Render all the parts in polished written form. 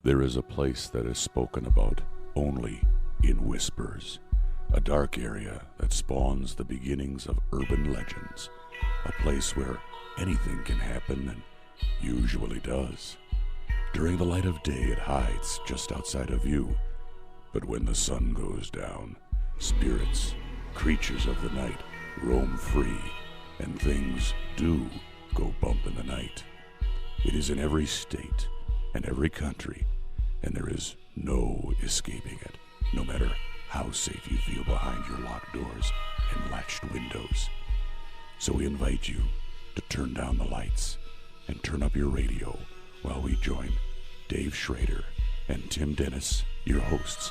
There is a place that is spoken about only in whispers, a dark area that spawns the beginnings of urban legends, a place where anything can happen and usually does. During the light of day, it hides just outside of view, but when the sun goes down, spirits, creatures of the night, roam free, and things do go bump in the night. It is in every state and every country, and there is no escaping it, no matter how safe you feel behind your locked doors and latched windows. So we invite you to turn down the lights and turn up your radio while we join Dave Schrader and Tim Dennis, your hosts,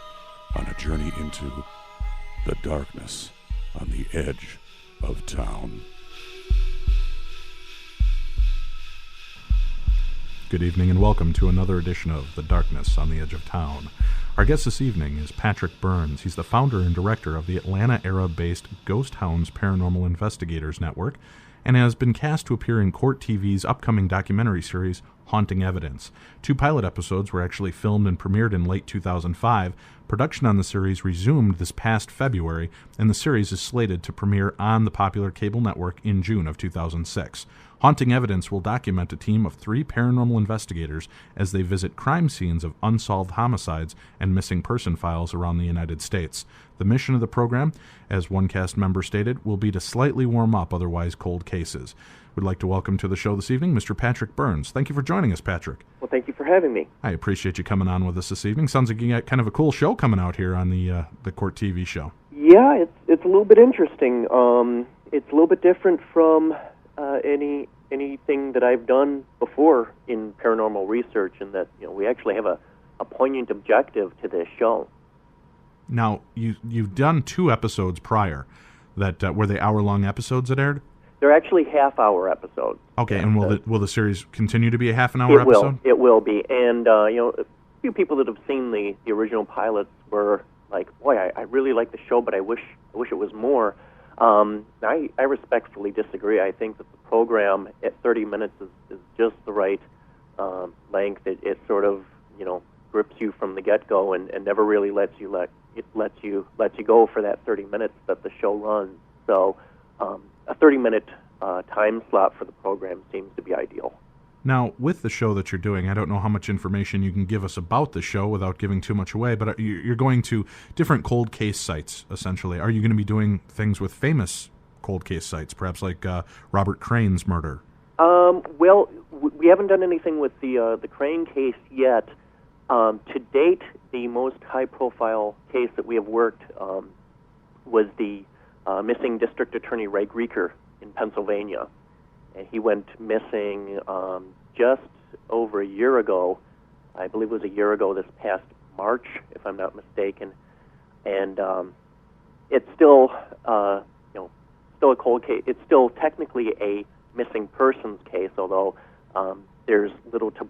on a journey into the darkness on the edge of town. Good evening and welcome to another edition of The Darkness on the Edge of Town. Our guest this evening is Patrick Burns. He's the founder and director of the Atlanta era-based Ghost Hounds Paranormal Investigators Network and has been cast to appear in Court TV's upcoming documentary series, Haunting Evidence. 2 pilot episodes were actually filmed and premiered in late 2005. Production on the series resumed this past February, and the series is slated to premiere on the popular cable network in June of 2006. Haunting Evidence will document a team of 3 paranormal investigators as they visit crime scenes of unsolved homicides and missing person files around the United States. The mission of the program, as one cast member stated, will be to slightly warm up otherwise cold cases. We'd like to welcome to the show this evening Mr. Patrick Burns. Thank you for joining us, Patrick. Well, thank you for having me. I appreciate you coming on with us this evening. Sounds like you got kind of a cool show coming out here on the Court TV show. Yeah, it's a little bit interesting. It's a little bit different from anything that I've done before in paranormal research, in that we actually have a poignant objective to this show. Now, you've done 2 episodes prior that were they hour-long episodes that aired? They're actually half-hour episodes. Okay, and will the series continue to be a half-an-hour episode? It will be. And, a few people that have seen the original pilots were like, boy, I really like the show, but I wish it was more. I respectfully disagree. I think that the program at 30 minutes is just the right length. It sort of, grips you from the get-go and never really lets you go for that 30 minutes that the show runs. So a 30-minute time slot for the program seems to be ideal. Now, with the show that you're doing, I don't know how much information you can give us about the show without giving too much away, but you're going to different cold case sites, essentially. Are you going to be doing things with famous cold case sites, perhaps like Robert Crane's murder? Well, we haven't done anything with the Crane case yet. To date, the most high-profile case that we have worked was the missing District Attorney Ray Grieker in Pennsylvania. And he went missing just over a year ago. I believe it was a year ago this past March, if I'm not mistaken. And it's still, still a cold case. It's still technically a missing persons case, although there's little to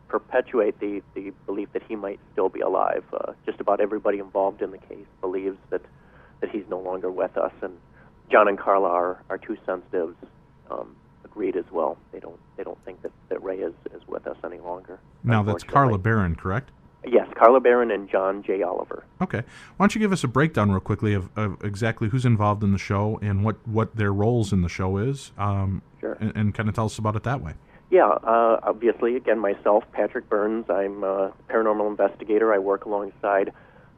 perpetuate the belief that he might still be alive. Just about everybody involved in the case believes that he's no longer with us, and John and Carla, our 2 sensitives, agreed as well. They don't think that Ray is with us any longer. Now that's Carla Barron, correct? Yes, Carla Barron and John J. Oliver. Okay. Why don't you give us a breakdown real quickly of exactly who's involved in the show and what their roles in the show is, Sure. and kind of tell us about it that way. Yeah, obviously, again, myself, Patrick Burns. I'm a paranormal investigator. I work alongside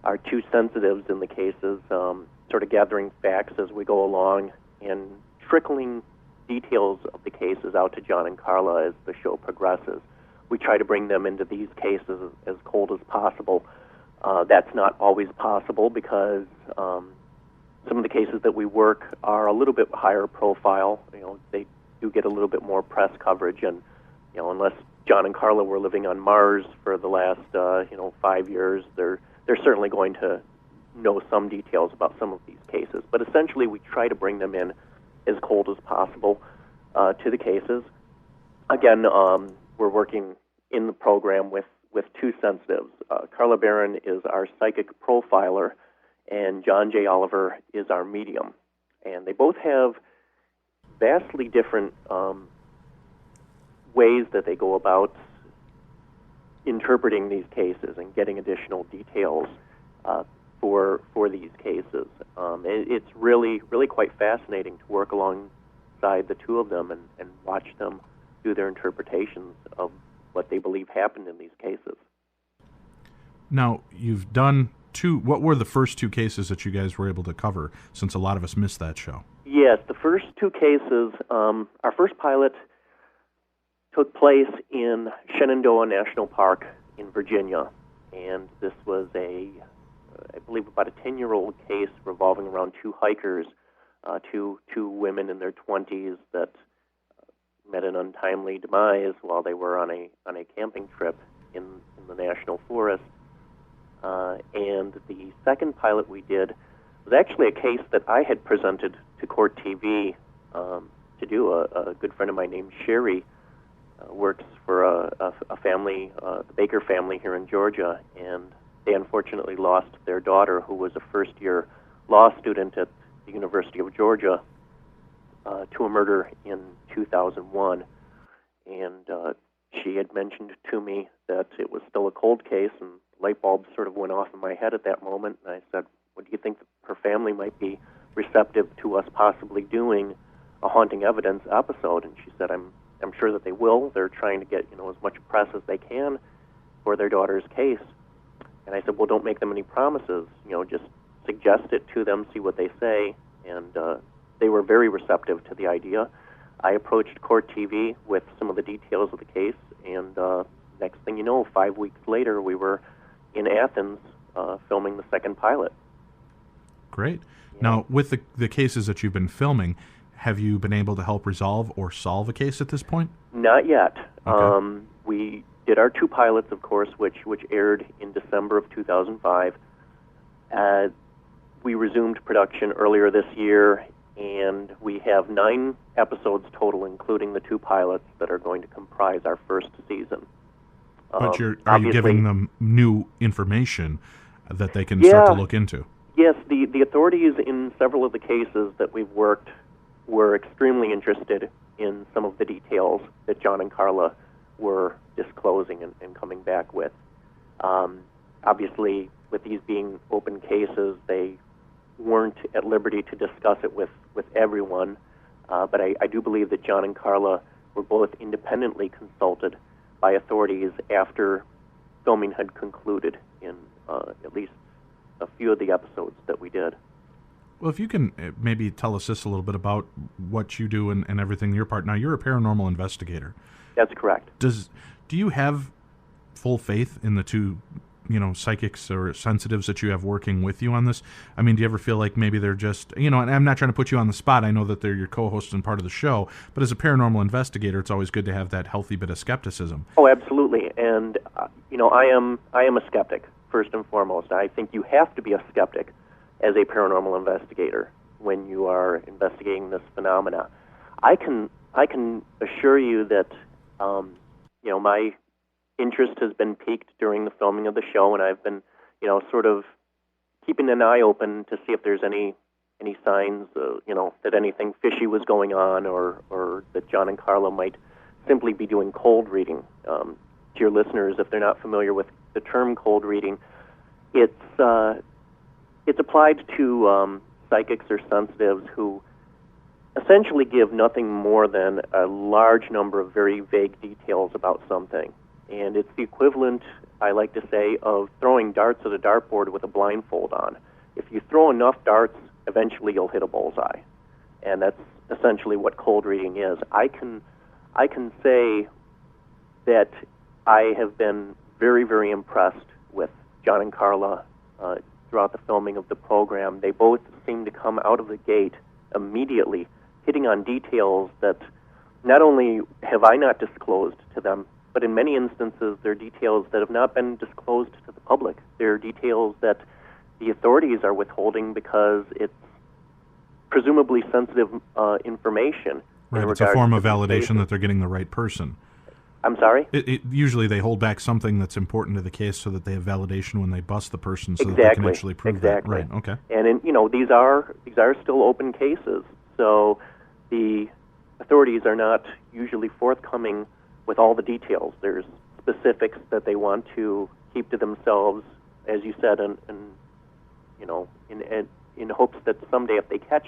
our 2 sensitives in the cases, sort of gathering facts as we go along and trickling details of the cases out to John and Carla as the show progresses. We try to bring them into these cases as cold as possible. That's not always possible because some of the cases that we work are a little bit higher profile. They do get a little bit more press coverage, and unless John and Carla were living on Mars for the last 5 years, they're certainly going to know some details about some of these cases. But essentially, we try to bring them in as cold as possible to the cases. Again, we're working in the program with 2 sensitives. Carla Barron is our psychic profiler, and John J. Oliver is our medium. And they both have vastly different ways that they go about interpreting these cases and getting additional details for these cases. It's really quite fascinating to work alongside the two of them and watch them do their interpretations of what they believe happened in these cases. Now, you've done what were the first two cases that you guys were able to cover, since a lot of us missed that show? Yes, the first two cases, our first pilot took place in Shenandoah National Park in Virginia, and this was I believe about a 10-year-old case revolving around two hikers, two women in their 20s that met an untimely demise while they were on a camping trip in the national forest. And the second pilot we did was actually a case that I had presented to Court TV to do. A good friend of mine named Sherry works for a family, the Baker family here in Georgia, and they unfortunately lost their daughter, who was a first-year law student at the University of Georgia, to a murder in 2001. And she had mentioned to me that it was still a cold case, and light bulbs sort of went off in my head at that moment. And I said, "What do you think her family might be receptive to us possibly doing a haunting evidence episode?" And she said, I'm sure that they will. They're trying to get as much press as they can for their daughter's case." And I said, "Well, don't make them any promises. Just suggest it to them, see what they say." And they were very receptive to the idea. I approached Court TV with some of the details of the case, and next thing you know, 5 weeks later, we were in Athens filming the second pilot. Great. Yeah. Now, with the cases that you've been filming, have you been able to help resolve or solve a case at this point? Not yet. Okay. We did our two pilots, of course, which aired in December of 2005. We resumed production earlier this year, and we have 9 episodes total, including the two pilots that are going to comprise our first season. But are you giving them new information that they can start to look into? Yes, the authorities in several of the cases that we've worked were extremely interested in some of the details that John and Carla were disclosing and coming back with. Obviously, with these being open cases, they weren't at liberty to discuss it with everyone, but I do believe that John and Carla were both independently consulted by authorities after filming had concluded in at least a few of the episodes that we did. Well, if you can maybe tell us just a little bit about what you do and everything, your part. Now, you're a paranormal investigator. That's correct. Do you have full faith in the two psychics or sensitives that you have working with you on this? I mean, do you ever feel like maybe they're just, and I'm not trying to put you on the spot. I know that they're your co-hosts and part of the show, but as a paranormal investigator, it's always good to have that healthy bit of skepticism. Oh, absolutely. And, I am a skeptic, first and foremost. I think you have to be a skeptic as a paranormal investigator when you are investigating this phenomena. I can assure you that, my interest has been piqued during the filming of the show, and I've been, sort of keeping an eye open to see if there's any signs, that anything fishy was going on, or that John and Carla might simply be doing cold reading. To your listeners, if they're not familiar with the term cold reading, it's applied to psychics or sensitives who essentially give nothing more than a large number of very vague details about something. And it's the equivalent, I like to say, of throwing darts at a dartboard with a blindfold on. If you throw enough darts, eventually you'll hit a bullseye. And that's essentially what cold reading is. I can say that I have been very, very impressed with John and Carla throughout the filming of the program. They both seem to come out of the gate immediately, hitting on details that not only have I not disclosed to them, but in many instances, they're details that have not been disclosed to the public. They're details that the authorities are withholding because it's presumably sensitive information. Right, it's a form of validation that they're getting the right person. I'm sorry? Usually they hold back something that's important to the case so that they have validation when they bust the person so that they can actually prove that. Right, okay. And these are still open cases, so the authorities are not usually forthcoming with all the details. There's specifics that they want to keep to themselves, as you said, and you know, in hopes that someday, if they catch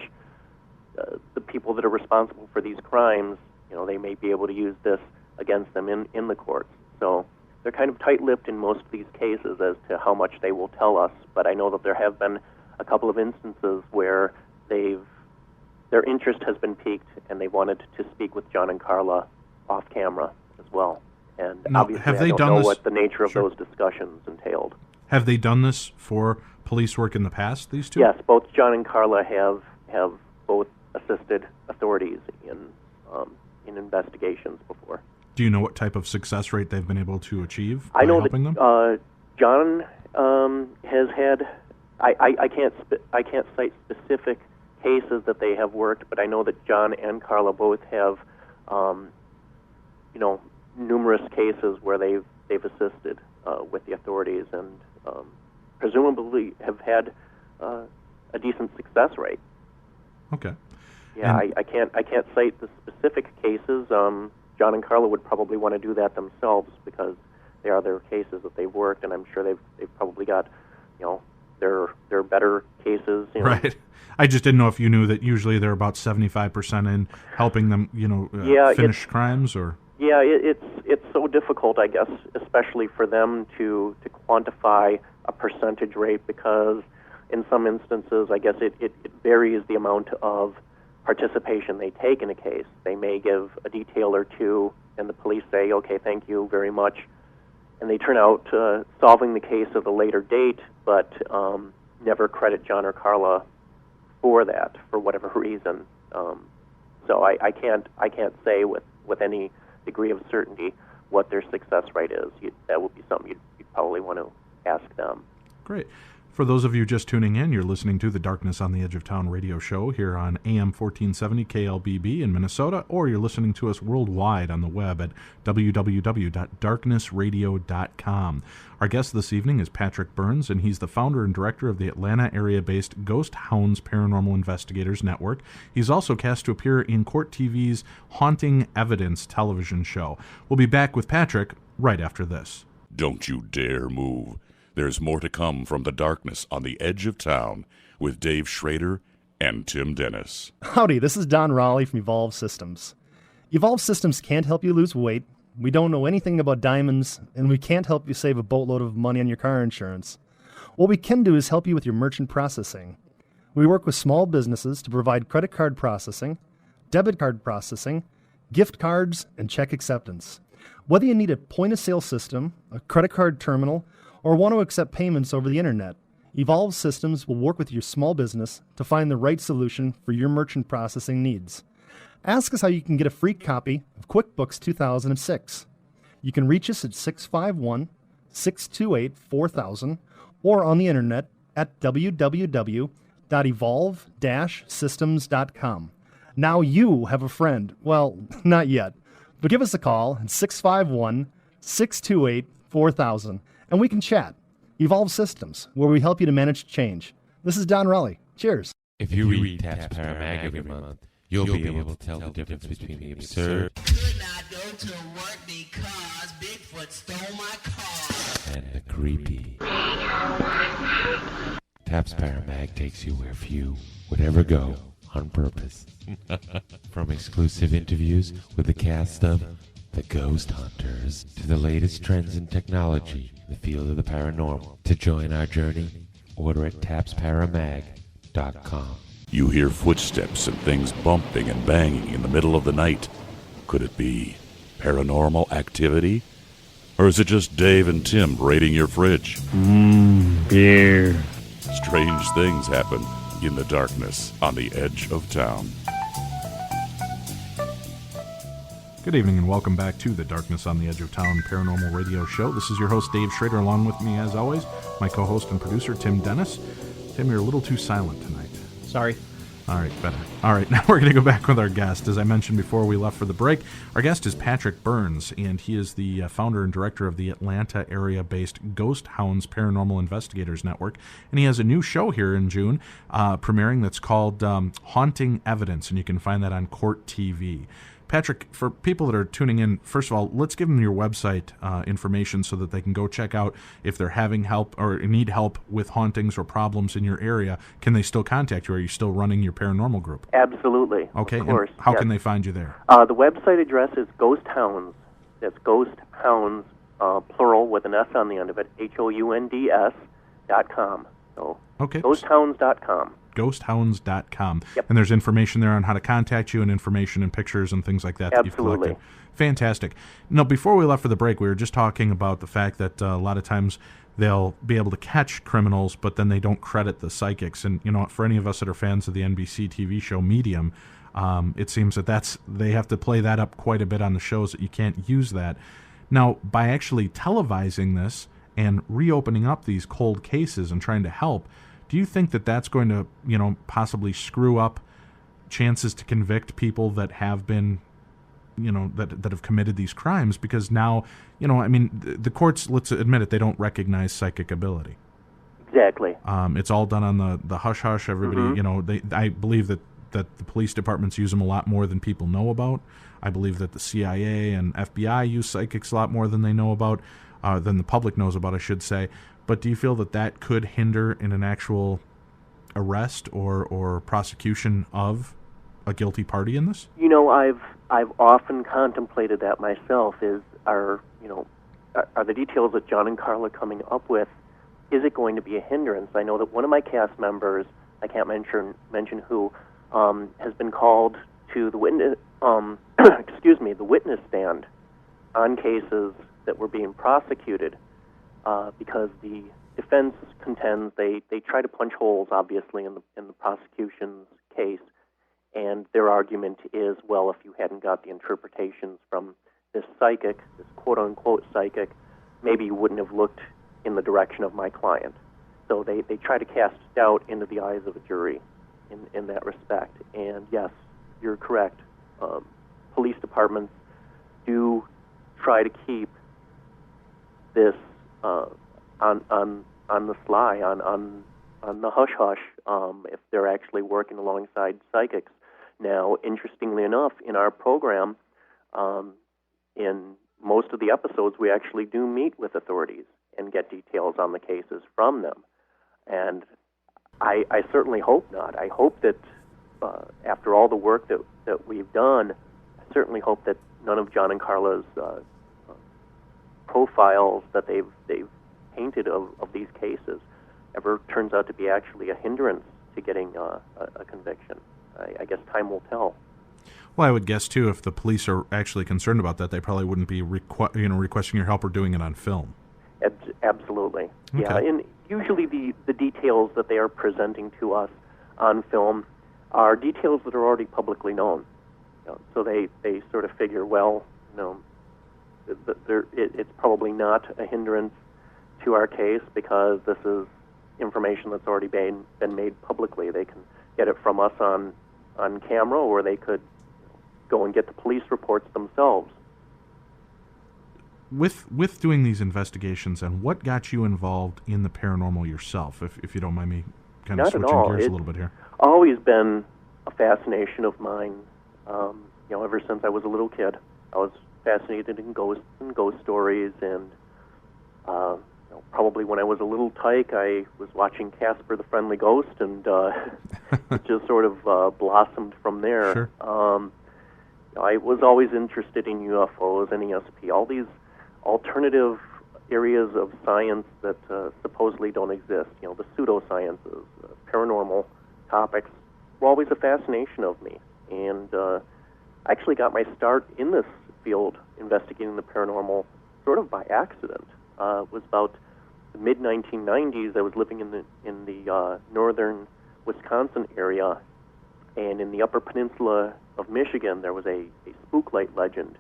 the people that are responsible for these crimes, you know, they may be able to use this against them in the courts. So they're kind of tight-lipped in most of these cases as to how much they will tell us. But I know that there have been a couple of instances where their interest has been piqued, and they wanted to speak with John and Carla off camera as well. And now, obviously, have they I don't done know this? what the nature of Sure. those discussions entailed. Have they done this for police work in the past, these two? Yes, both John and Carla have both assisted authorities in investigations before. Do you know what type of success rate they've been able to achieve I by know helping them? that John has had. I can't cite specific cases that they have worked, but I know that John and Carla both have, numerous cases where they've assisted with the authorities, and presumably have had a decent success rate. Okay. Yeah, And- I can't cite the specific cases. John and Carla would probably want to do that themselves because they are their cases that they've worked, and I'm sure they've probably got, their better cases. Right. I just didn't know if you knew that usually they're about 75% in helping them, finish crimes, or. Yeah, it's so difficult, I guess, especially for them to quantify a percentage rate, because in some instances, I guess it varies the amount of participation they take in a case. They may give a detail or two, and the police say, okay, thank you very much, and they turn out solving the case at a later date, but never credit John or Carla for that, for whatever reason. So I can't say with any degree of certainty what their success rate is. That would be something you'd probably want to ask them. Great. For those of you just tuning in, you're listening to the Darkness on the Edge of Town radio show here on AM 1470 KLBB in Minnesota, or you're listening to us worldwide on the web at www.darknessradio.com. Our guest this evening is Patrick Burns, and he's the founder and director of the Atlanta area-based Ghost Hounds Paranormal Investigators Network. He's also cast to appear in Court TV's Haunting Evidence television show. We'll be back with Patrick right after this. Don't you dare move. There's more to come from the Darkness on the Edge of Town with Dave Schrader and Tim Dennis. Howdy, this is Don Raleigh from Evolve Systems. Evolve Systems can't help you lose weight. We don't know anything about diamonds, and we can't help you save a boatload of money on your car insurance. What we can do is help you with your merchant processing. We work with small businesses to provide credit card processing, debit card processing, gift cards, and check acceptance. Whether you need a point-of-sale system, a credit card terminal, or want to accept payments over the internet, Evolve Systems will work with your small business to find the right solution for your merchant processing needs. Ask us how you can get a free copy of QuickBooks 2006. You can reach us at 651-628-4000 or on the internet at www.evolve-systems.com. Now you have a friend. Well, not yet, but give us a call at 651-628-4000. And we can chat. Evolve Systems, where we help you to manage change. This is Don Raleigh. Cheers. If you read Taps Paramag every month, you'll be able to tell the difference between the absurd Could not go to work because Bigfoot stole my car. and the creepy. Taps Paramag takes you where few would ever go on purpose. From exclusive interviews with the cast of The Ghost Hunters to the latest trends in technology in the field of the paranormal. To join our journey, order at tapsparamag.com. You hear footsteps and things bumping and banging in the middle of the night. Could it be paranormal activity? Or is it just Dave and Tim raiding your fridge? Beer. Strange things happen in the darkness on the edge of town. Good evening and welcome back to the Darkness on the Edge of Town Paranormal Radio Show. This is your host, Dave Schrader, along with me, as always, my co-host and producer, Tim Dennis. Tim, you're a little too silent tonight. Sorry. All right, better. All right, now we're going to go back with our guest. As I mentioned before we left for the break, our guest is Patrick Burns, and he is the founder and director of the Atlanta area-based Ghost Hounds Paranormal Investigators Network, and he has a new show here in June premiering that's called Haunting Evidence, and you can find that on Court TV. Patrick, for people that are tuning in, first of all, let's give them your website information so that they can go check out if they're having help or need help with hauntings or problems in your area. Can they still contact you? Are you still running your paranormal group? Absolutely. Okay, Of course. and how yes. can they find you there? The website address is Ghost Hounds. That's Ghost Hounds, plural with an S on the end of it, HOUNDS.com. So, Okay. ghosthounds.com. Ghosthounds.com. Yep. And there's information there on how to contact you and information and pictures and things like that that you've Absolutely. collected. Fantastic. Now, before we left for the break, we were just talking about the fact that a lot of times they'll be able to catch criminals, but then they don't credit the psychics. And, for any of us that are fans of the NBC TV show Medium, it seems that they have to play that up quite a bit on the shows, that you can't use that. Now, by actually televising this and reopening up these cold cases and trying to help, do you think that that's going to, possibly screw up chances to convict people that have been, that have committed these crimes? Because now, the courts, let's admit it, they don't recognize psychic ability. Exactly. It's all done on the hush-hush. Everybody, I believe that the police departments use them a lot more than people know about. I believe that the CIA and FBI use psychics a lot more than they know about, than the public knows about, I should say. But do you feel that could hinder in an actual arrest or prosecution of a guilty party in this? I've often contemplated that myself. Are the details that John and Carla coming up with, is it going to be a hindrance? I know that one of my cast members, I can't mention who, has been called to the witness the witness stand on cases that were being prosecuted. Because the defense contends they try to punch holes, obviously, in the prosecution's case, and their argument is, well, if you hadn't got the interpretations from this psychic, this quote-unquote psychic, maybe you wouldn't have looked in the direction of my client. So they try to cast doubt into the eyes of a jury in that respect. And yes, you're correct. Police departments do try to keep this on the sly, on the hush-hush, if they're actually working alongside psychics. Now, interestingly enough, in our program, in most of the episodes, we actually do meet with authorities and get details on the cases from them. And I certainly hope not. I hope that after all the work that we've done, I certainly hope that none of John and Carla's profiles that they've painted of these cases ever turns out to be actually a hindrance to getting a conviction. I guess time will tell. Well, I would guess too, if the police are actually concerned about that, they probably wouldn't be requesting your help or doing it on film. Absolutely. Okay. Yeah, and usually the details that they are presenting to us on film are details that are already publicly known. So they sort of figure, well, it's probably not a hindrance to our case because this is information that's already been made publicly. They can get it from us on camera, or they could go and get the police reports themselves. With doing these investigations, and what got you involved in the paranormal yourself, if you don't mind me kind of switching gears a little bit here? Always been a fascination of mine. Ever since I was a little kid, I was fascinated in ghosts and ghost stories, and probably when I was a little tyke, I was watching Casper the Friendly Ghost, and it just sort of blossomed from there. Sure. I was always interested in UFOs and ESP, all these alternative areas of science that supposedly don't exist. The pseudosciences, paranormal topics were always a fascination of me, and I actually got my start in this field investigating the paranormal sort of by accident. It was about the mid-1990s. I was living in the northern Wisconsin area, and in the Upper Peninsula of Michigan, there was a spook light legend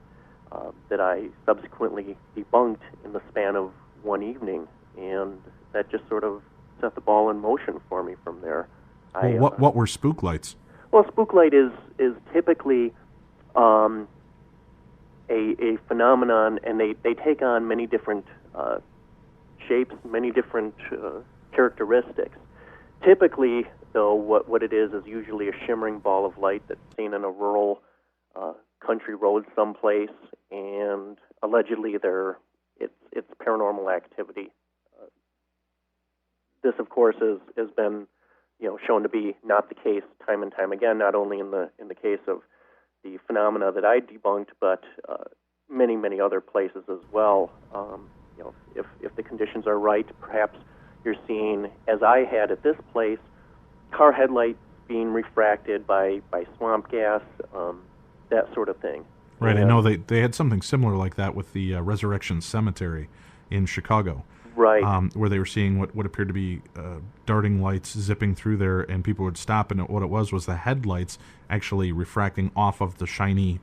that I subsequently debunked in the span of one evening, and that just sort of set the ball in motion for me from there. What were spook lights? Well, spook light is typically a phenomenon, and they take on many different shapes, many different characteristics. Typically, though, what it is usually a shimmering ball of light that's seen in a rural country road someplace, and allegedly it's paranormal activity. This, of course, has been shown to be not the case time and time again. Not only in the case of the phenomena that I debunked, but many other places as well. If the conditions are right, perhaps you're seeing, as I had at this place, car headlights being refracted by swamp gas, that sort of thing. Right, I know they had something similar like that with the Resurrection Cemetery in Chicago. Right. Where they were seeing what appeared to be darting lights zipping through there, and people would stop, and what it was the headlights actually refracting off of the shiny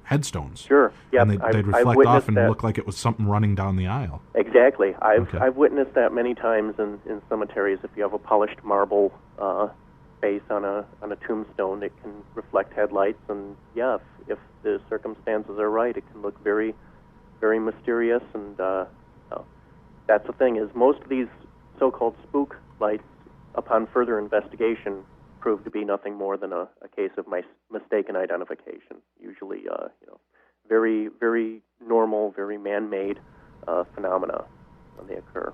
headstones. Sure. Yeah. And they'd reflect off and look like it was something running down the aisle. Exactly. I've witnessed that many times in cemeteries. If you have a polished marble base on a tombstone, it can reflect headlights, and yeah, if the circumstances are right, it can look very, very mysterious. And that's the thing, is most of these so-called spook lights, upon further investigation, prove to be nothing more than a case of mistaken identification. Usually, very, very normal, very man-made phenomena when they occur.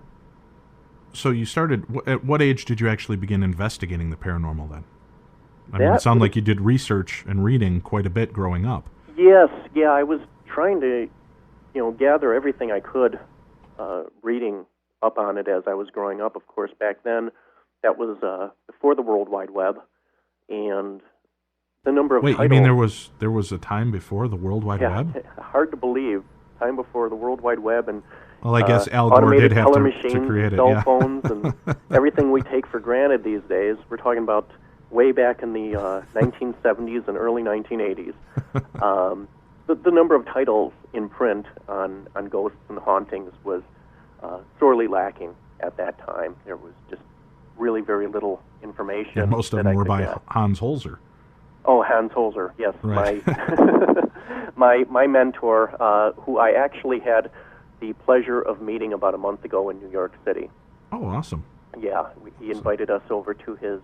So you started, at what age did you actually begin investigating the paranormal then? I mean, it sounded like you did research and reading quite a bit growing up. Yes, yeah, I was trying to, gather everything I could, reading up on it as I was growing up. Of course, back then, that was before the World Wide Web, and the number of titles... Wait, you mean there was a time before the World Wide Web? Hard to believe. Time before the World Wide Web, and well, I guess Al Gore did have to create it, cell phones, and everything we take for granted these days. We're talking about way back in the 1970s and early 1980s. The number of titles in print on ghosts and hauntings was sorely lacking at that time. There was just really very little information. And most of them were by Hans Holzer. Oh, Hans Holzer, yes. Right. My mentor, who I actually had the pleasure of meeting about a month ago in New York City. Oh, awesome. Yeah, he invited us over to his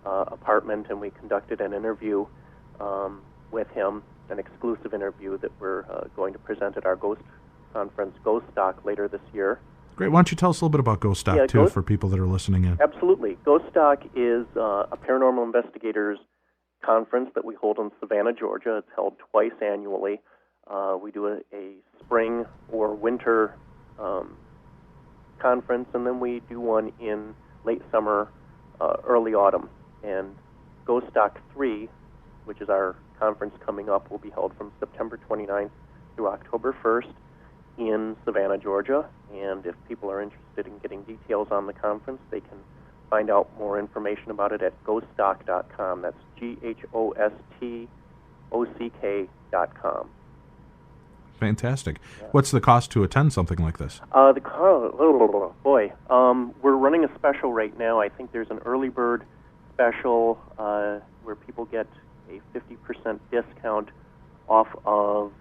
apartment, and we conducted an interview with him, an exclusive interview that we're going to present at our Ghost Conference, Ghost Stock, later this year. Great. Why don't you tell us a little bit about Ghost Stock, too, for people that are listening in? Absolutely. Ghost Stock is a paranormal investigators conference that we hold in Savannah, Georgia. It's held twice annually. We do a spring or winter conference, and then we do one in late summer, early autumn. And Ghost Stock 3, which is our conference coming up, will be held from September 29th through October 1st in Savannah, Georgia. And if people are interested in getting details on the conference, they can find out more information about it at ghoststock.com. That's GHOSTOCK.com. Fantastic. Yeah. What's the cost to attend something like this? We're running a special right now. I think there's an early bird special where people get a 50% discount off of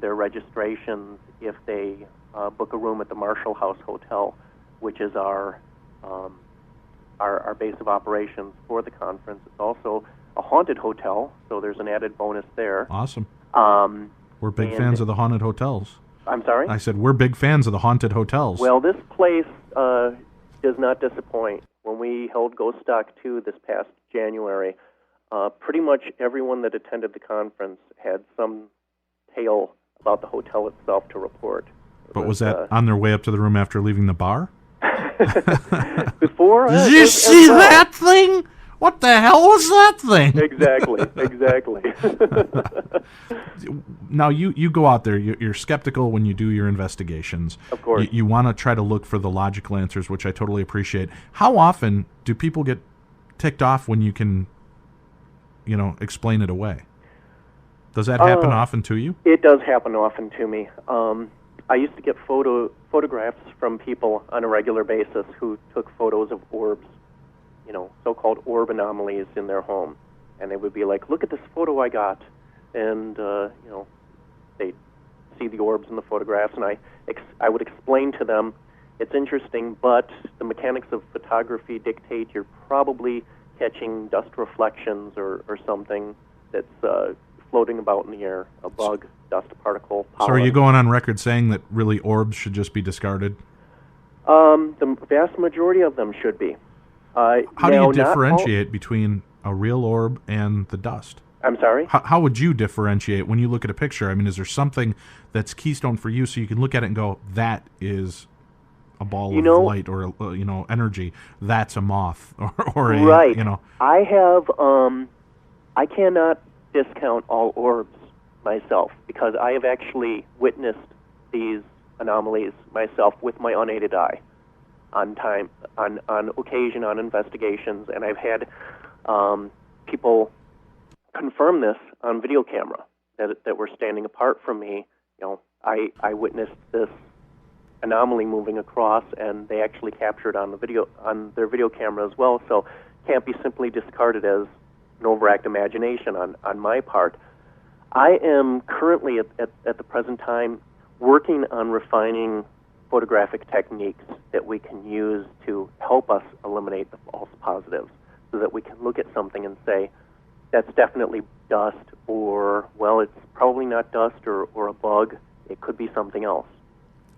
their registrations if they book a room at the Marshall House Hotel, which is our base of operations for the conference. It's also a haunted hotel, so there's an added bonus there. Awesome. We're big fans of the haunted hotels. I'm sorry? I said we're big fans of the haunted hotels. Well, this place does not disappoint. When we held Ghost Stock 2 this past January, pretty much everyone that attended the conference had some tale about the hotel itself to report. But was that on their way up to the room after leaving the bar? Before? Did you see that thing? What the hell was that thing? Exactly. Now, you go out there, you're skeptical when you do your investigations. Of course. You want to try to look for the logical answers, which I totally appreciate. How often do people get ticked off when you can, explain it away? Does that happen often to you? It does happen often to me. I used to get photographs from people on a regular basis who took photos of orbs, so-called orb anomalies in their home. And they would be like, look at this photo I got. And, they'd see the orbs in the photographs, and I would explain to them, it's interesting, but the mechanics of photography dictate you're probably catching dust reflections or something that's floating about in the air, a bug, dust particle, pollen. So are you going on record saying that really orbs should just be discarded? The vast majority of them should be. How do you differentiate between a real orb and the dust? I'm sorry? How would you differentiate when you look at a picture? I mean, is there something that's keystone for you so you can look at it and go, that is a ball of light or, energy. That's a moth or a, right. I have, I cannot discount all orbs myself because I have actually witnessed these anomalies myself with my unaided eye on occasion on investigations, and I've had people confirm this on video camera that were standing apart from me. I witnessed this anomaly moving across, and they actually captured on their video camera as well. So can't be simply discarded as an overact imagination on my part. I am currently at the present time working on refining photographic techniques that we can use to help us eliminate the false positives, so that we can look at something and say, that's definitely dust, or, well, it's probably not dust or a bug. It could be something else.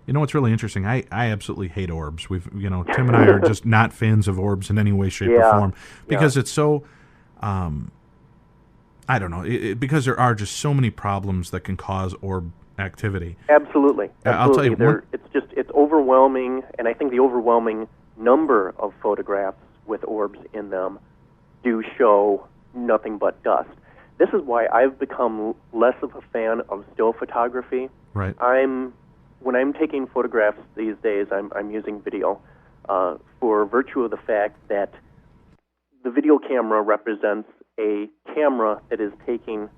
You know what's really interesting? I absolutely hate orbs. Tim and I are just not fans of orbs in any way, shape, or form because it's so, I don't know, because there are just so many problems that can cause orb activity. Absolutely. I'll tell you, it's overwhelming, and I think the overwhelming number of photographs with orbs in them do show nothing but dust. This is why I've become less of a fan of still photography. Right. When I'm taking photographs these days, I'm using video for virtue of the fact that the video camera represents a camera that is taking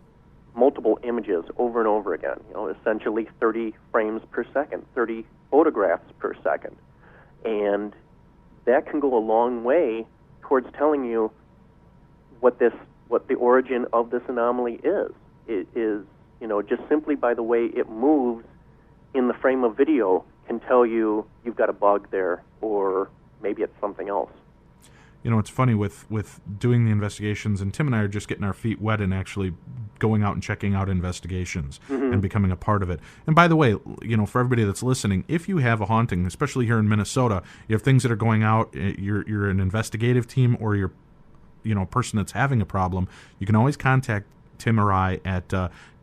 multiple images over and over again, essentially 30 frames per second, 30 photographs per second. And that can go a long way towards telling you what the origin of this anomaly is. It is, just simply by the way it moves in the frame of video can tell you you've got a bug there, or maybe it's something else. It's funny with doing the investigations, and Tim and I are just getting our feet wet and actually going out and checking out investigations and becoming a part of it. And by the way, for everybody that's listening, if you have a haunting, especially here in Minnesota, you have things that are going out, you're an investigative team, or you're a person that's having a problem, you can always contact Tim or I at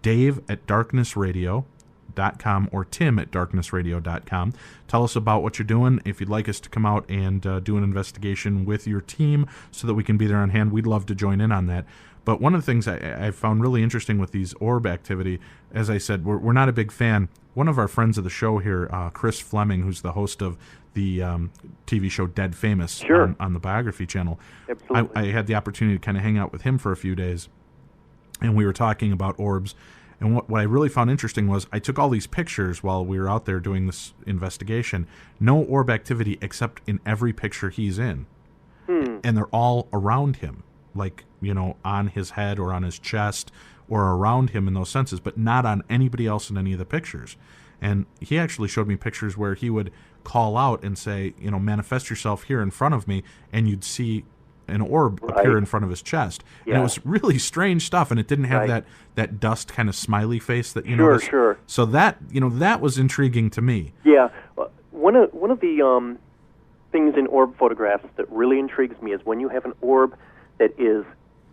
Dave@darknessradio.com or Tim@darknessradio.com. Tell us about what you're doing. If you'd like us to come out and do an investigation with your team so that we can be there on hand, we'd love to join in on that. But one of the things I found really interesting with these orb activity, as I said, we're not a big fan. One of our friends of the show here, Chris Fleming, who's the host of the TV show Dead Famous on the Biography channel. Absolutely. I had the opportunity to kind of hang out with him for a few days, and we were talking about orbs. And what I really found interesting was I took all these pictures while we were out there doing this investigation. No orb activity except in every picture he's in. And they're all around him, like, on his head or on his chest or around him in those senses, but not on anybody else in any of the pictures. And he actually showed me pictures where he would call out and say, manifest yourself here in front of me, and you'd see an orb appear in front of his chest. Yeah. And it was really strange stuff, and it didn't have that dust kind of smiley face that Sure. So that that was intriguing to me. Yeah, one of the things in orb photographs that really intrigues me is when you have an orb that is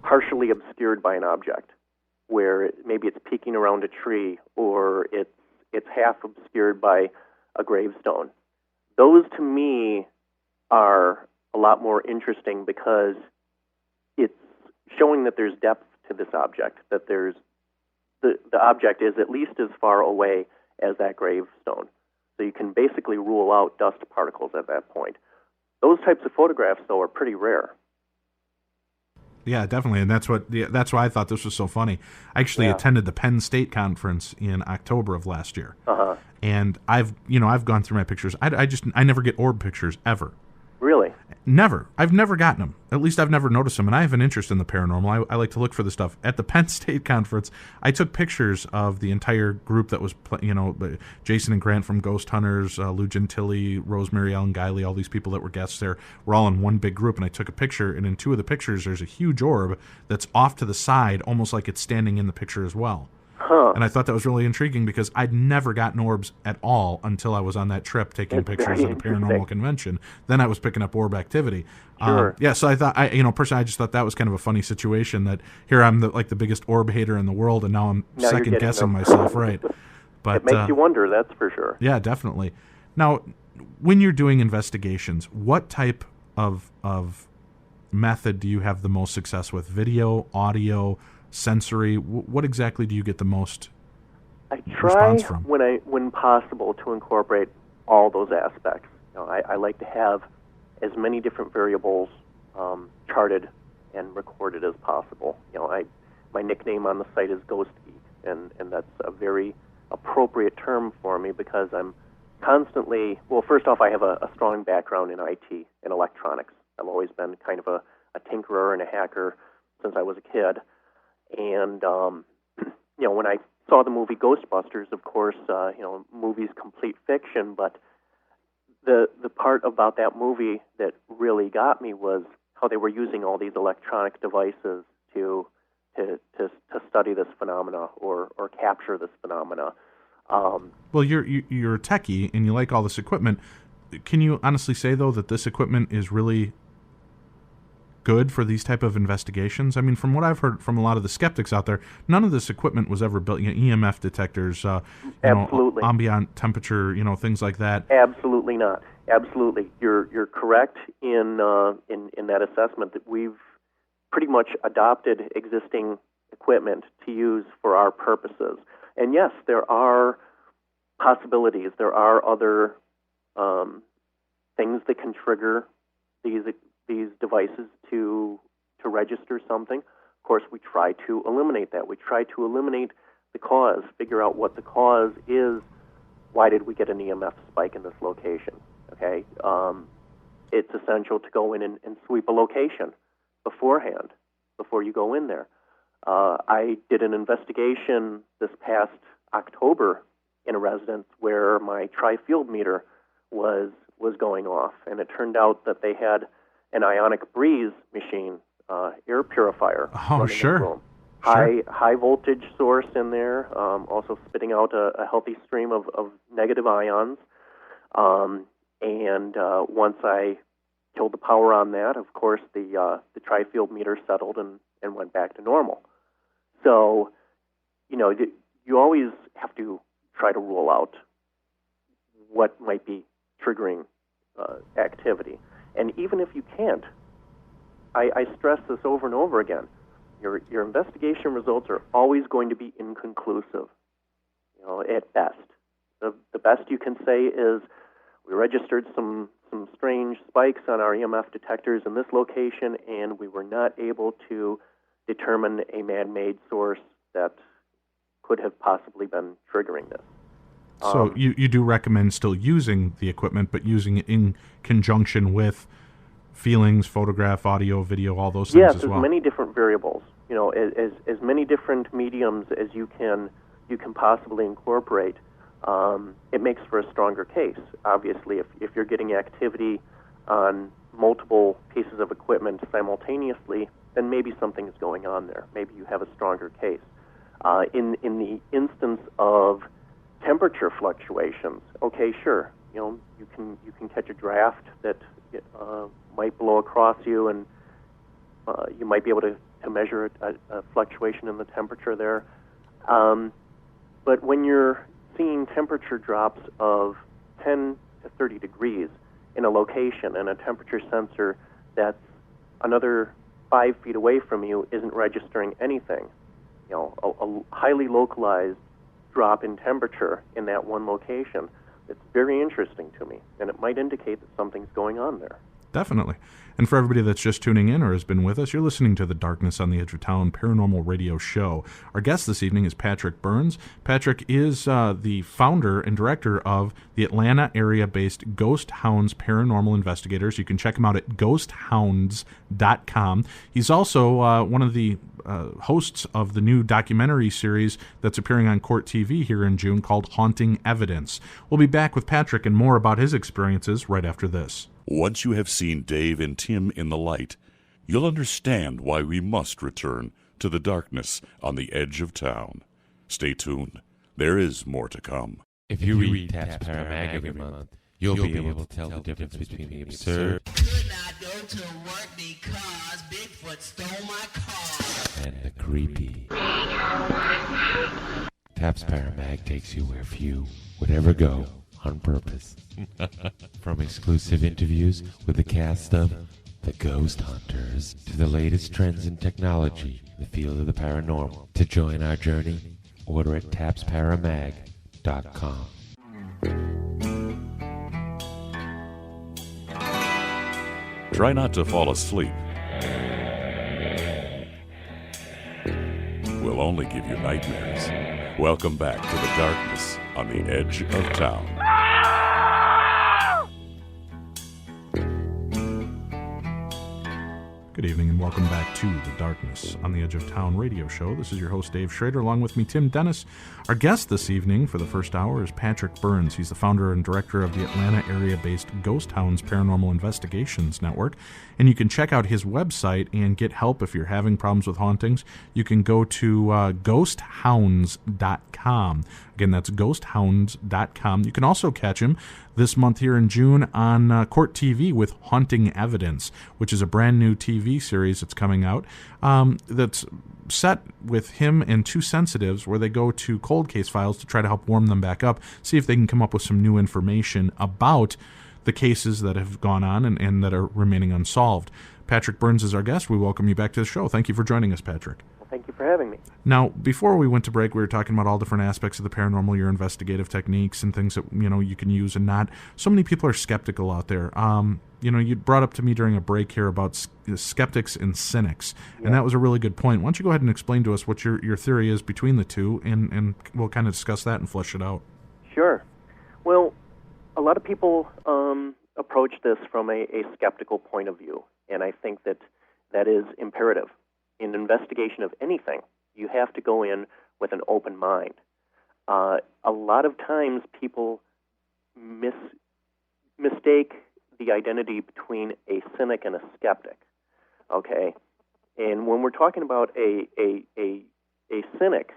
partially obscured by an object, where maybe it's peeking around a tree, or it's half obscured by a gravestone. Those to me are a lot more interesting because it's showing that there's depth to this object, that there's the object is at least as far away as that gravestone. So you can basically rule out dust particles at that point. Those types of photographs, though, are pretty rare. Yeah, definitely, and that's why I thought this was so funny. I actually attended the Penn State conference in October of last year, and I've gone through my pictures. I never get orb pictures ever. Really? Never. I've never gotten them. At least I've never noticed them, and I have an interest in the paranormal. I like to look for the stuff. At the Penn State conference, I took pictures of the entire group that was, Jason and Grant from Ghost Hunters, Lou Gentili, Rosemary Ellen Guiley, all these people that were guests there. We're all in one big group, and I took a picture, and in two of the pictures, there's a huge orb that's off to the side, almost like it's standing in the picture as well. Huh. And I thought that was really intriguing because I'd never gotten orbs at all until I was on that trip taking That's pictures very at a paranormal convention. Then I was picking up orb activity. Sure. So I thought, personally, I just thought that was kind of a funny situation that here I'm the biggest orb hater in the world, and now I'm Now you're second getting guessing them. myself, right? But It makes you wonder, that's for sure. yeah, definitely. Now, when you're doing investigations, what type of method do you have the most success with? Video, audio, sensory? What exactly do you get the most I try response from? when possible to incorporate all those aspects. I like to have as many different variables charted and recorded as possible. My nickname on the site is Ghost Geek, and that's a very appropriate term for me because I'm constantly, well, first off, I have a strong background in IT and electronics. I've always been kind of a tinkerer and a hacker since I was a kid. And, when I saw the movie Ghostbusters, of course, movie's complete fiction, but the part about that movie that really got me was how they were using all these electronic devices to study this phenomena or capture this phenomena. Well, you're a techie and you like all this equipment. Can you honestly say, though, that this equipment is really good for these type of investigations? I mean, from what I've heard from a lot of the skeptics out there, none of this equipment was ever built. EMF detectors, Absolutely. Ambient temperature, things like that. Absolutely not. Absolutely, you're correct in that assessment that we've pretty much adopted existing equipment to use for our purposes. And yes, there are possibilities. There are other things that can trigger these devices to register something. Of course, we try to eliminate that. We try to eliminate the cause, figure out what the cause is. Why did we get an EMF spike in this location? Okay, it's essential to go in and sweep a location beforehand, before you go in there. I did an investigation this past October in a residence where my tri-field meter was going off, and it turned out that they had an ionic breeze machine, air purifier. Oh, sure. In the room. High voltage source in there, also spitting out a healthy stream of negative ions. And once I killed the power on that, of course, the tri-field meter settled and went back to normal. So, you always have to try to rule out what might be triggering activity. And even if you can't, I stress this over and over again, your investigation results are always going to be inconclusive, at best. The best you can say is, we registered some strange spikes on our EMF detectors in this location, and we were not able to determine a man-made source that could have possibly been triggering this. So you do recommend still using the equipment, but using it in conjunction with feelings, photograph, audio, video, all those things yes, as well? Yes, many different variables. As many different mediums as you can possibly incorporate. It makes for a stronger case. Obviously, if you're getting activity on multiple pieces of equipment simultaneously, then maybe something is going on there. Maybe you have a stronger case. In the instance of temperature fluctuations, okay, sure, you can catch a draft that might blow across you, and you might be able to measure a fluctuation in the temperature there. But when you're seeing temperature drops of 10 to 30 degrees in a location, and a temperature sensor that's another 5 feet away from you isn't registering anything, a highly localized drop in temperature in that one location, it's very interesting to me, and it might indicate that something's going on there. Definitely. And for everybody that's just tuning in or has been with us, you're listening to the Darkness on the Edge of Town Paranormal Radio Show. Our guest this evening is Patrick Burns. Patrick is the founder and director of the Atlanta area-based Ghost Hounds Paranormal Investigators. You can check him out at ghosthounds.com. He's also one of the hosts of the new documentary series that's appearing on Court TV here in June called Haunting Evidence. We'll be back with Patrick and more about his experiences right after this. Once you have seen Dave and Tim in the light, you'll understand why we must return to the darkness on the edge of town. Stay tuned. There is more to come. If you read Taps Paramag every month, you'll be able to tell the difference between the absurd Could not go to work because Bigfoot stole my car. and the creepy. Taps Paramag takes you where few would ever go on purpose. From exclusive interviews with the cast of The Ghost Hunters to the latest trends in technology in the field of the paranormal. To join our journey, order at tapsparamag.com. Try not to fall asleep. We'll only give you nightmares. Welcome back to the darkness on the edge of town. Good evening and welcome back to the Darkness on the Edge of Town radio show. This is your host, Dave Schrader, along with me, Tim Dennis. Our guest this evening for the first hour is Patrick Burns. He's the founder and director of the Atlanta area-based Ghost Hounds Paranormal Investigations Network. And you can check out his website and get help if you're having problems with hauntings. You can go to ghosthounds.com. Again, that's ghosthounds.com. You can also catch him this month here in June on Court TV with Haunting Evidence, which is a brand new TV series that's coming out that's set with him and two sensitives where they go to cold case files to try to help warm them back up, see if they can come up with some new information about the cases that have gone on and that are remaining unsolved. Patrick Burns is our guest. We welcome you back to the show. Thank you for joining us, Patrick. Well, thank you for having me. Now, before we went to break, we were talking about all different aspects of the paranormal, your investigative techniques and things that, you can use and not. So many people are skeptical out there. You brought up to me during a break here about skeptics and cynics, and that was a really good point. Why don't you go ahead and explain to us what your theory is between the two, and we'll kind of discuss that and flesh it out. Sure. Well, a lot of people approach this from a skeptical point of view, and I think that is imperative. In investigation of anything, you have to go in with an open mind. A lot of times people mistake the identity between a cynic and a skeptic, okay? And when we're talking about a cynic,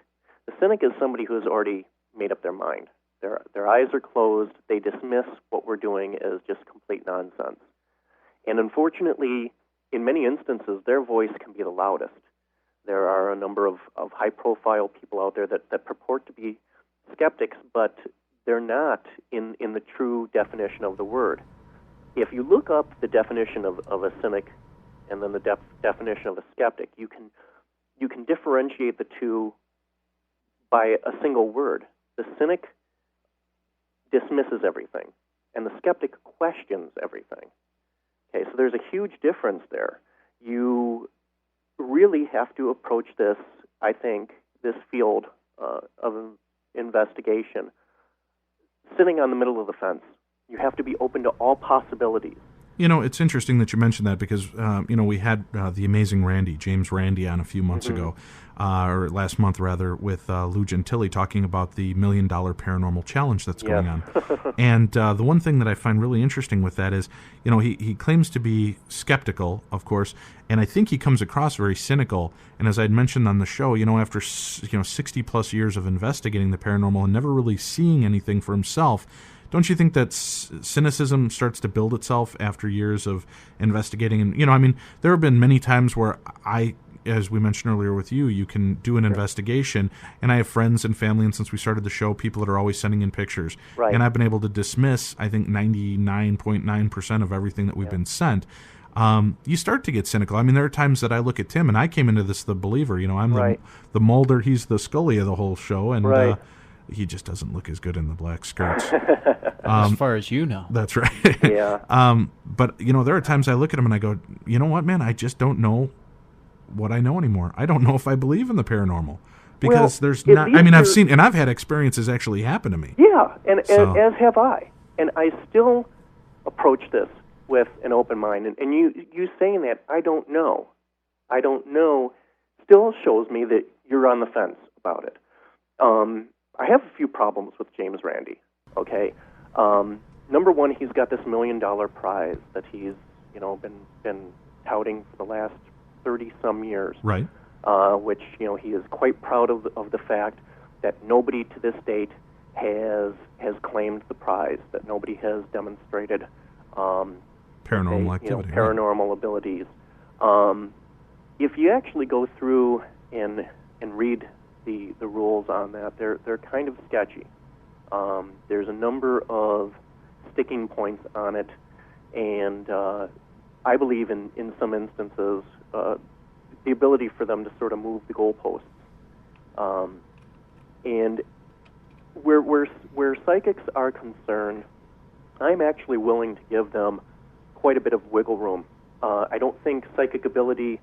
the cynic is somebody who has already made up their mind. Their eyes are closed. They dismiss what we're doing as just complete nonsense. And unfortunately, in many instances, their voice can be the loudest. There are a number of high-profile people out there that purport to be skeptics, but they're not in the true definition of the word. If you look up the definition of a cynic and then the definition of a skeptic, you can differentiate the two by a single word. The cynic dismisses everything, and the skeptic questions everything. Okay, so there's a huge difference there. You really have to approach this, I think, this field of investigation, sitting on the middle of the fence. You have to be open to all possibilities. It's interesting that you mentioned that because, we had the amazing James Randi, on a few months ago, or last month, rather, with Lou Gentili talking about the $1 Million Paranormal Challenge that's going on. And the one thing that I find really interesting with that is, he claims to be skeptical, of course, and I think he comes across very cynical. And as I had mentioned on the show, after 60-plus years of investigating the paranormal and never really seeing anything for himself, don't you think that cynicism starts to build itself after years of investigating? And, there have been many times where as we mentioned earlier with you can do an investigation, and I have friends and family, and since we started the show, people that are always sending in pictures. Right. And I've been able to dismiss, I think, 99.9% of everything that we've been sent. You start to get cynical. There are times that I look at Tim, and I came into this the believer. I'm the Mulder, he's the Scully of the whole show, and he just doesn't look as good in the black skirts. As far as you know. That's right. Yeah. But, there are times I look at him and I go, you know what, man, I just don't know what I know anymore. I don't know if I believe in the paranormal. Because there's not, I've seen, and I've had experiences actually happen to me. Yeah, and as have I. And I still approach this with an open mind. And you saying that, I don't know, still shows me that you're on the fence about it. I have a few problems with James Randi, okay? Number one, he's got this $1 million prize that he's, been touting for the last 30-some years. Right. Which, he is quite proud of the fact that nobody to this date has claimed the prize, that nobody has demonstrated paranormal activity, paranormal abilities. If you actually go through and read the rules on that, they're kind of sketchy. There's a number of sticking points on it, and I believe in some instances the ability for them to sort of move the goalposts. And where psychics are concerned, I'm actually willing to give them quite a bit of wiggle room. I don't think psychic ability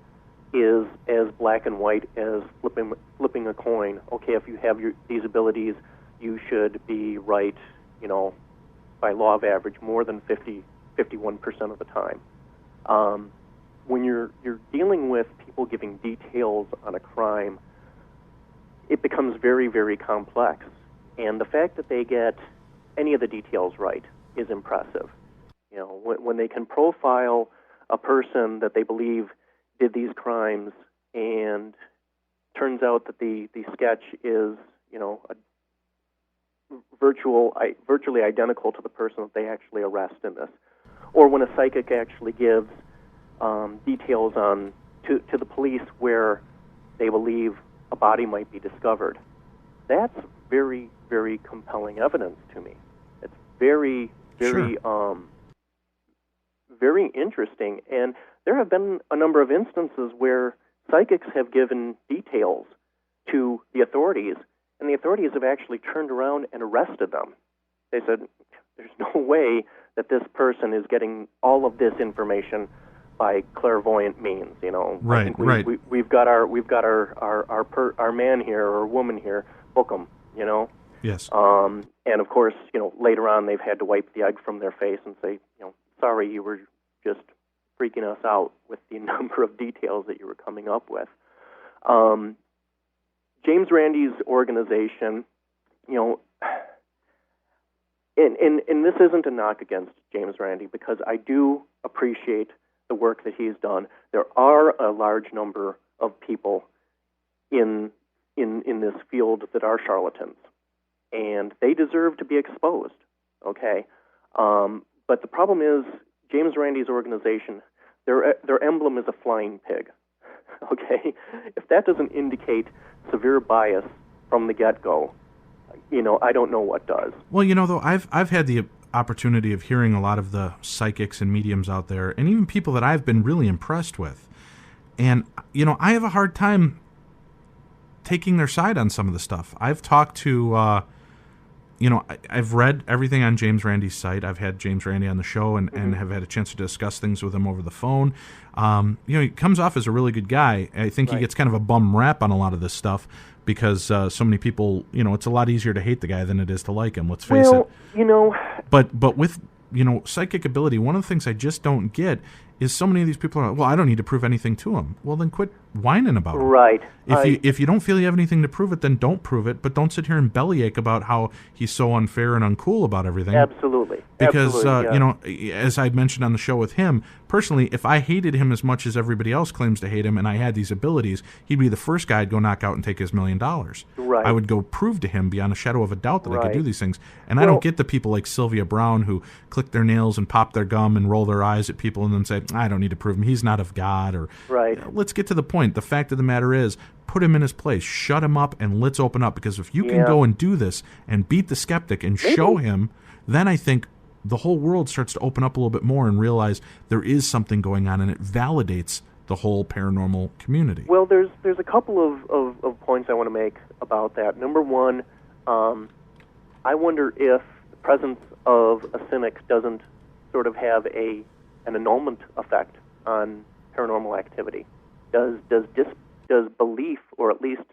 is as black and white as flipping a coin. Okay, if you have these abilities, you should be right, by law of average, more than 51% of the time. When you're dealing with people giving details on a crime, it becomes very, very complex. And the fact that they get any of the details right is impressive. When they can profile a person that they believe did these crimes, and turns out that the sketch is, virtually identical to the person that they actually arrest in this. Or when a psychic actually gives details on to the police where they believe a body might be discovered. That's very, very compelling evidence to me. It's very, very, very interesting. And there have been a number of instances where psychics have given details to the authorities, and the authorities have actually turned around and arrested them. They said, there's no way that this person is getting all of this information by clairvoyant means, Right, right. We've got our man here or woman here, book them, Yes. And of course, later on they've had to wipe the egg from their face and say, sorry, you were just freaking us out with the number of details that you were coming up with. James Randi's organization, and this isn't a knock against James Randi, because I do appreciate the work that he's done. There are a large number of people in this field that are charlatans, and they deserve to be exposed, okay? But the problem is, James Randi's organization, their emblem is a flying pig, okay? If that doesn't indicate severe bias from the get-go, I don't know what does. Well, though, I've had the opportunity of hearing a lot of the psychics and mediums out there, and even people that I've been really impressed with. And, I have a hard time taking their side on some of the stuff. I've talked to, I've read everything on James Randi's site. I've had James Randi on the show and have had a chance to discuss things with him over the phone. He comes off as a really good guy. I think he gets kind of a bum rap on a lot of this stuff because so many people, it's a lot easier to hate the guy than it is to like him. Let's face it. But with, psychic ability, one of the things I just don't get is so many of these people are like, well, I don't need to prove anything to him. Well, then quit whining about it. Right. If you don't feel you have anything to prove it, then don't prove it, but don't sit here and bellyache about how he's so unfair and uncool about everything. Absolutely. Because, Absolutely, as I mentioned on the show with him, personally, if I hated him as much as everybody else claims to hate him and I had these abilities, he'd be the first guy I'd go knock out and take his $1 million. Right. I would go prove to him beyond a shadow of a doubt that I could do these things. And I don't get the people like Sylvia Brown who click their nails and pop their gum and roll their eyes at people and then say, I don't need to prove him. He's not of God. Or let's get to the point. The fact of the matter is, put him in his place, shut him up, and let's open up. Because if you can go and do this and beat the skeptic and show him, then I think the whole world starts to open up a little bit more and realize there is something going on, and it validates the whole paranormal community. Well, there's a couple of points I want to make about that. Number one, I wonder if the presence of a cynic doesn't sort of have a an annulment effect on paranormal activity? Does belief, or at least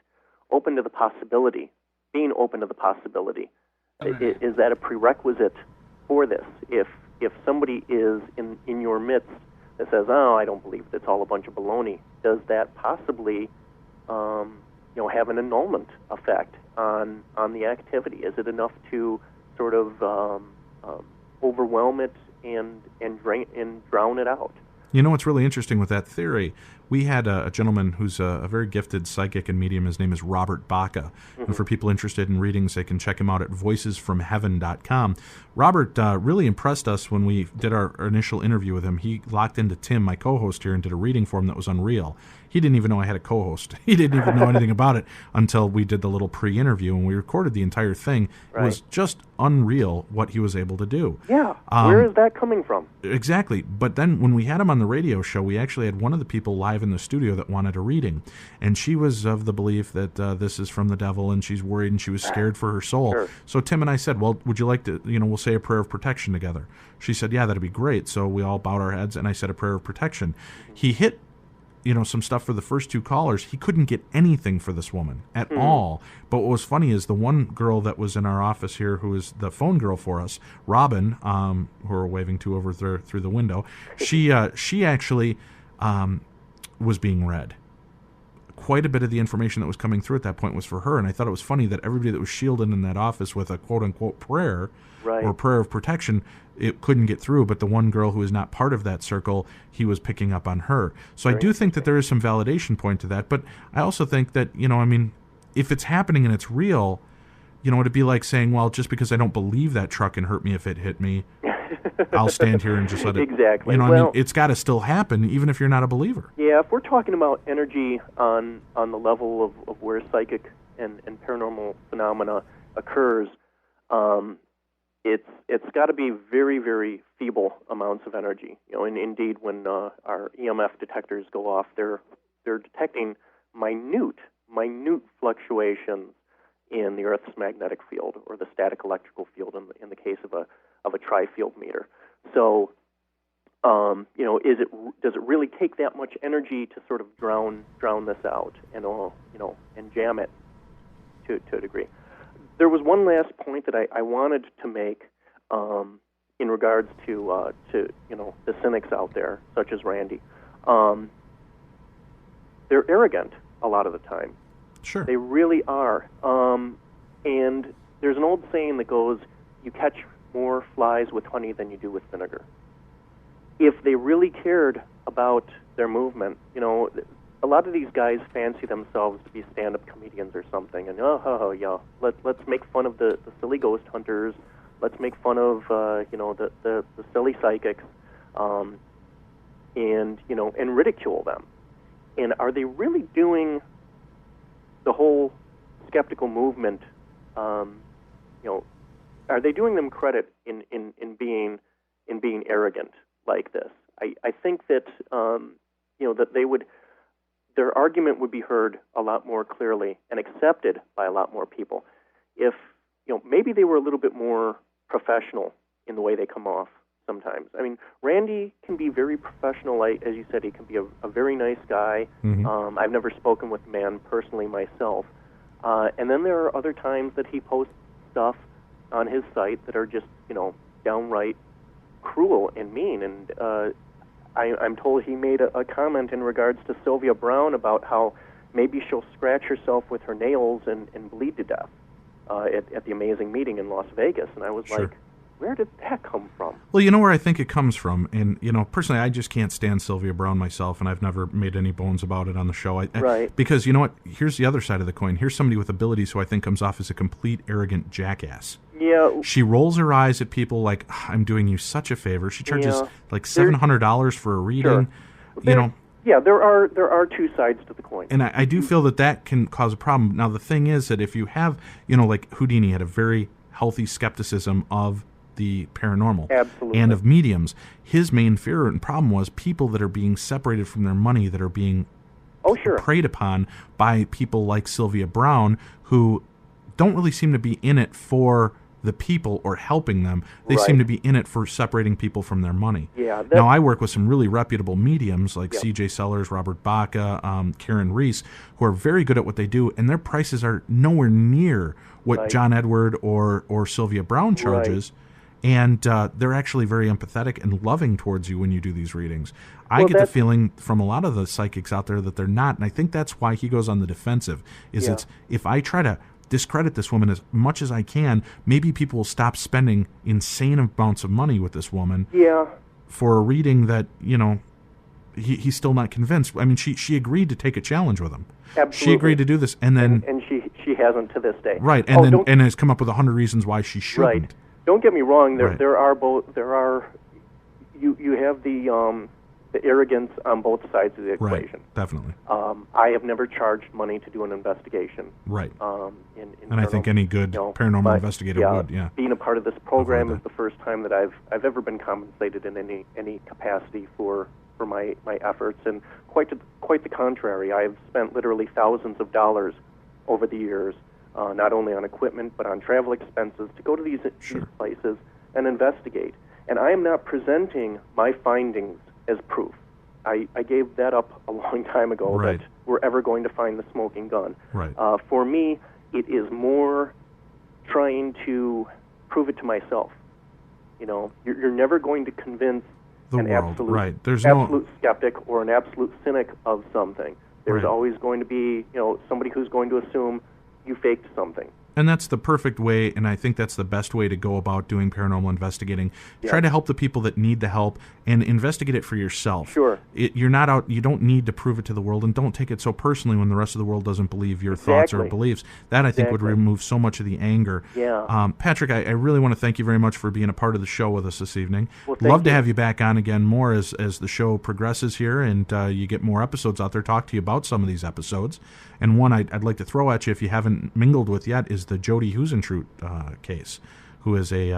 open to the possibility, being open to the possibility, is that a prerequisite for this? If somebody is in your midst that says, "Oh, I don't believe it's all a bunch of baloney," does that possibly have an annulment effect on the activity? Is it enough to sort of overwhelm it and drown it out? You know what's really interesting with that theory? We had a gentleman who's a very gifted psychic and medium. His name is Robert Baca. Mm-hmm. And for people interested in readings, they can check him out at voicesfromheaven.com. Robert really impressed us when we did our initial interview with him. He locked into Tim, my co-host here, and did a reading for him that was unreal. He didn't even know I had a co-host. He didn't even know anything about it until we did the little pre-interview, and we recorded the entire thing. Right. It was just unreal what he was able to do. Yeah. Where is that coming from? Exactly. But then when we had him on the radio show, we actually had one of the people live in the studio that wanted a reading. And she was of the belief that this is from the devil, and she's worried and she was scared for her soul. Sure. So Tim and I said, well, would you like to, we'll say a prayer of protection together. She said, yeah, that'd be great. So we all bowed our heads, and I said a prayer of protection. He hit some stuff for the first two callers. He couldn't get anything for this woman at all. But what was funny is the one girl that was in our office here, who is the phone girl for us, Robin, who we're waving to over through the window, she actually was being read. Quite a bit of the information that was coming through at that point was for her, and I thought it was funny that everybody that was shielded in that office with a quote-unquote prayer, right, or prayer of protection, it couldn't get through, but the one girl who is not part of that circle, he was picking up on her. So I do think that there is some validation point to that, but I also think that, if it's happening and it's real, it'd be like saying, well, just because I don't believe that truck can hurt me if it hit me, I'll stand here and just let it... Exactly. It's got to still happen, even if you're not a believer. Yeah, if we're talking about energy on the level of where psychic and paranormal phenomena occurs, it's got to be very, very feeble amounts of energy. And indeed, when our EMF detectors go off, they're detecting minute fluctuations in the Earth's magnetic field, or the static electrical field in the case of a tri-field meter. So, does it really take that much energy to sort of drown this out and and jam it to a degree? There was one last point that I wanted to make in regards to the cynics out there, such as Randy. They're arrogant a lot of the time. Sure. They really are. And there's an old saying that goes, you catch more flies with honey than you do with vinegar. If they really cared about their movement, a lot of these guys fancy themselves to be stand-up comedians or something, and let's make fun of the silly ghost hunters, let's make fun of the silly psychics, and ridicule them. And are they really doing the whole skeptical movement? Are they doing them credit in being arrogant like this? I think that that they would, their argument would be heard a lot more clearly and accepted by a lot more people if maybe they were a little bit more professional in the way they come off sometimes. I mean, Randy can be very professional. As you said, he can be a very nice guy. Mm-hmm. I've never spoken with the man personally myself. And then there are other times that he posts stuff on his site that are just, downright cruel and mean. And I'm told he made a comment in regards to Sylvia Browne about how maybe she'll scratch herself with her nails and bleed to death at the amazing meeting in Las Vegas. And I was Sure. like, where did that come from? Well, you know where I think it comes from, and personally, I just can't stand Sylvia Browne myself, and I've never made any bones about it on the show. Right. Because you know what? Here's the other side of the coin. Here's somebody with abilities who I think comes off as a complete arrogant jackass. Yeah. She rolls her eyes at people like, I'm doing you such a favor. She charges Yeah. like $700 for a reading. Sure. Yeah, there are two sides to the coin. And I do feel that can cause a problem. Now, the thing is that if you have, like Houdini had a very healthy skepticism of the paranormal. Absolutely. And of mediums. His main fear and problem was people that are being separated from their money, that are being preyed upon by people like Sylvia Browne, who don't really seem to be in it for the people or helping them. They Right. seem to be in it for separating people from their money. Yeah, Now, I work with some really reputable mediums like Yep. C.J. Sellers, Robert Baca, Karen Reese, who are very good at what they do, and their prices are nowhere near what Right. John Edward or Sylvia Brown charges. And they're actually very empathetic and loving towards you when you do these readings. I Well, get the that's- feeling from a lot of the psychics out there that they're not, and I think that's why he goes on the defensive. Yeah. It's if I try to discredit this woman as much as I can, maybe people will stop spending insane amounts of money with this woman Yeah. for a reading that, he's still not convinced. I mean, she agreed to take a challenge with him. Absolutely. She agreed to do this, and then And she hasn't to this day. right, Oh, and don't- and has come up with 100 reasons why she shouldn't. Right. Don't get me wrong. Right. There are you have the arrogance on both sides of the Right, equation. definitely. I have never charged money to do an investigation. Right. In And I think any good paranormal but, investigator would, yeah. Being a part of this program Avoid is the first time that I've ever been compensated in any capacity for my efforts, and quite the contrary. I've spent literally thousands of dollars over the years, not only on equipment but on travel expenses to go to these places and investigate. And I am not presenting my findings as proof. I gave that up a long time ago Right. that we're ever going to find the smoking gun. Right. For me, it is more trying to prove it to myself. You're never going to convince The an world, absolute, right. There's absolute skeptic or an absolute cynic of something. There's Right. always going to be, somebody who's going to assume you faked something. And that's the perfect way, and I think that's the best way to go about doing paranormal investigating. Yeah. Try to help the people that need the help and investigate it for yourself. Sure. You're not out, you don't need to prove it to the world, and don't take it so personally when the rest of the world doesn't believe your thoughts or Exactly. beliefs. That, I think, would Exactly. remove so much of the anger. Yeah. Patrick, I really want to thank you very much for being a part of the show with us this evening. Well, thank Love to you. have you back on again more as the show progresses here and you get more episodes out there. Talk to you about some of these episodes. And one I'd like to throw at you if you haven't mingled with yet is the Jody Husentrut case, who is a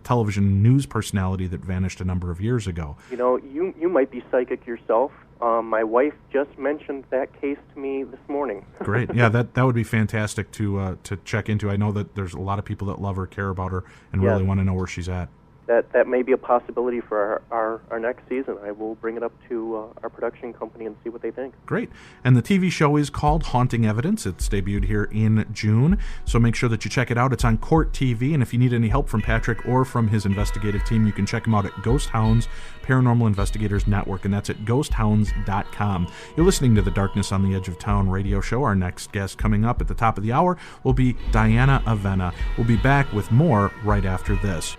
television news personality that vanished a number of years ago. You might be psychic yourself. My wife just mentioned that case to me this morning. Great. Yeah, that would be fantastic to check into. I know that there's a lot of people that love her, care about her, and Yes. really want to know where she's at. That may be a possibility for our next season. I will bring it up to our production company and see what they think. Great. And the TV show is called Haunting Evidence. It's debuted here in June, so make sure that you check it out. It's on Court TV, and if you need any help from Patrick or from his investigative team, you can check him out at Ghost Hounds Paranormal Investigators Network, and that's at ghosthounds.com. You're listening to the Darkness on the Edge of Town radio show. Our next guest coming up at the top of the hour will be Diana Avena. We'll be back with more right after this.